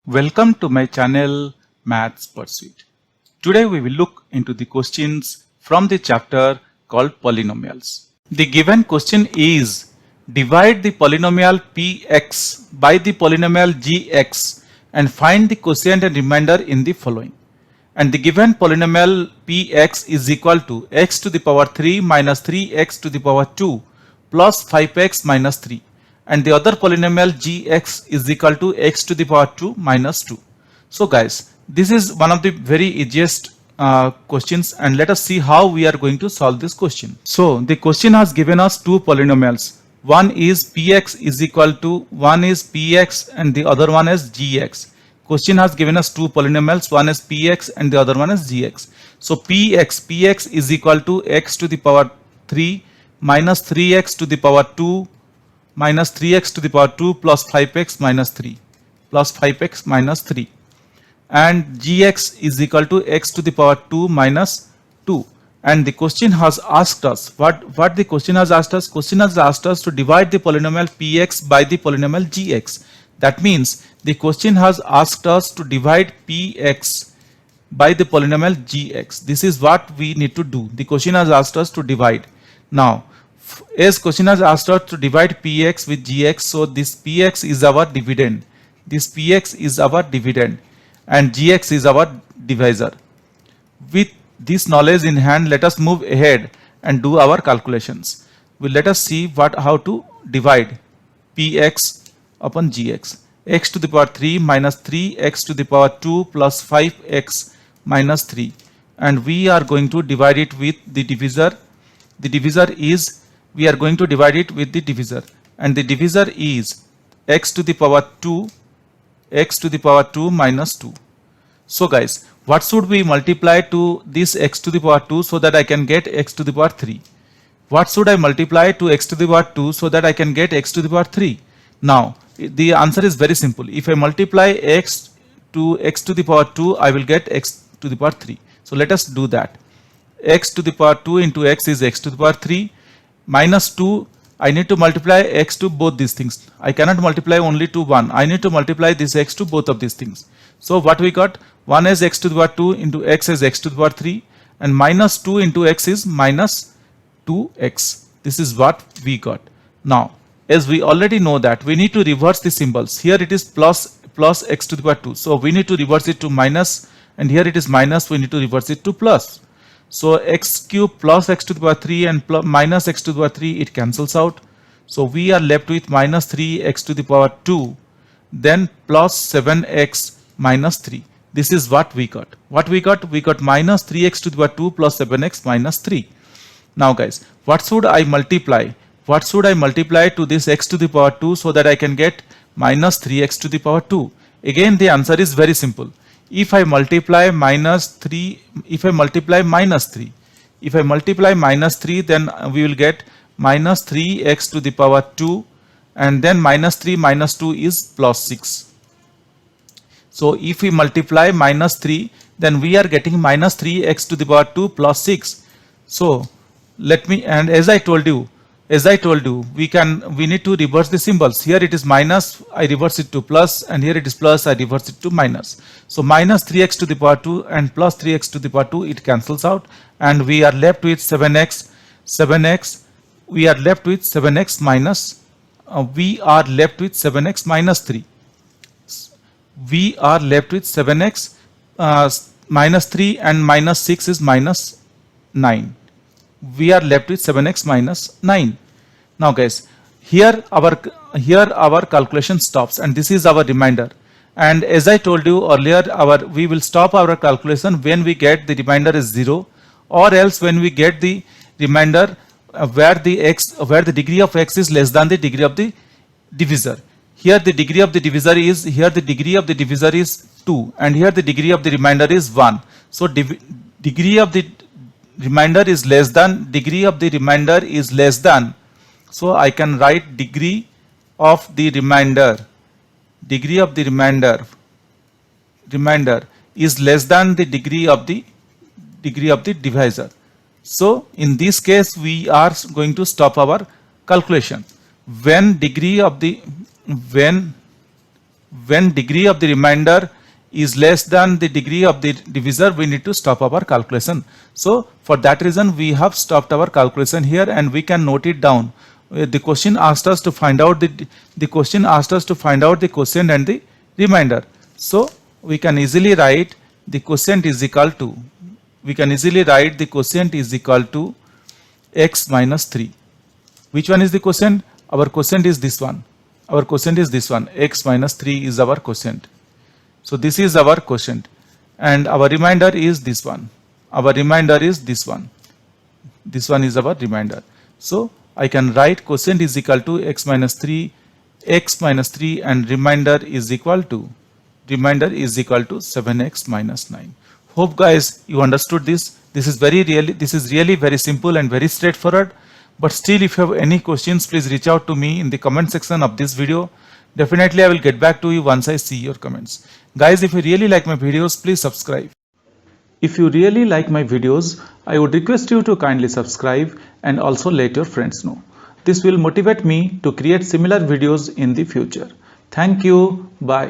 Welcome to my channel Maths Pursuit. Today we will look into the questions from the chapter called Polynomials. The given question is divide the polynomial px by the polynomial gx and find the quotient and remainder in the following. And the given polynomial px is equal to x to the power 3 minus 3x to the power 2 plus 5x minus 3. And the other polynomial gx is equal to x to the power 2 minus 2. So guys, this is one of the very easiest questions, and let us see how we are going to solve this question. So the question has given us two polynomials. One is px is equal to, one is px and the other one is gx. Question has given us two polynomials, one is px and the other one is gx. So px is equal to x to the power 3 minus 3x to the power 2 minus 3x to the power 2 plus 5x minus 3 plus 5x minus 3, and gx is equal to x to the power 2 minus 2. And the question has asked us, what the question has asked us? Question has asked us to divide the polynomial px by the polynomial gx. That means the question has asked us to divide px by the polynomial gx. This is what we need to do. The question has asked us to divide. Now as question has asked us to divide px with gx, so this px is our dividend, this px is our dividend and gx is our divisor. With this knowledge in hand, let us move ahead and do our calculations. Let us see how to divide px upon gx. X to the power 3 minus 3x to the power 2 plus 5x minus 3, and we are going to divide it with the divisor. The divisor is, we are going to divide it with the divisor, and the divisor is x to the power 2, x to the power 2 minus 2. So guys, what should we multiply to this x to the power 2 so that I can get x to the power 3? What should I multiply to x to the power 2 so that I can get x to the power 3? Now the answer is very simple. If I multiply x to the power 2, I will get x to the power 3. So let us do that. X to the power 2 into x is x to the power 3 minus 2. I need to multiply x to both these things. I cannot multiply only to one. I need to multiply this x to both of these things. So what we got? 1 is x to the power 2 into x is x to the power 3, and minus 2 into x is minus 2x. This is what we got. Now as we already know that we need to reverse the symbols. Here it is plus x to the power 2. So we need to reverse it to minus, and here it is minus, we need to reverse it to plus. So x cube plus x to the power 3 and minus x to the power 3, it cancels out. So we are left with minus 3x to the power 2, then plus 7x minus 3. This is what we got. What we got? We got minus 3x to the power 2 plus 7x minus 3. Now guys, what should I multiply? What should I multiply to this x to the power 2 so that I can get minus 3x to the power 2? Again, the answer is very simple. If I multiply minus 3, if I multiply minus 3, then we will get minus 3x to the power 2, and then minus 3 minus 2 is plus 6. So if we multiply minus 3, then we are getting minus 3x to the power 2 plus 6. So let me, and as I told you, we need to reverse the symbols. Here it is minus, I reverse it to plus, and here it is plus, I reverse it to minus. So minus 3x to the power 2 and plus 3x to the power 2, it cancels out, and we are left with 7x. We are left with 7x minus, we are left with 7x minus 3. We are left with 7x minus 3, and minus 6 is minus 9. We are left with 7x minus 9. Now guys, here our calculation stops, and this is our remainder. And as I told you earlier, we will stop our calculation when we get the remainder is 0, or else when we get the remainder where the degree of x is less than the degree of the divisor. Here the degree of the divisor is, is 2, and here the degree of the remainder is 1. So degree of the remainder is less than, so I can write degree of the remainder is less than the degree of the divisor. So in this case we are going to stop our calculation when when degree of the remainder is less than the degree of the divisor, we need to stop our calculation. So for that reason we have stopped our calculation here, and we can note it down. The question asked us to find out the question asked us to find out the quotient and the remainder. So we can easily write the quotient is equal to, x minus 3. Which one is the quotient? Our quotient is this one. X minus 3 is our quotient. So this is our quotient, and our remainder is this one. This one is our remainder. So I can write quotient is equal to x minus 3, and remainder is equal to 7x minus 9. Hope guys you understood this. This is really very simple and very straightforward. But still, if you have any questions, please reach out to me in the comment section of this video. Definitely I will get back to you once I see your comments. Guys, if you really like my videos, please subscribe. If you really like my videos, I would request you to kindly subscribe and also let your friends know. This will motivate me to create similar videos in the future. Thank you. Bye.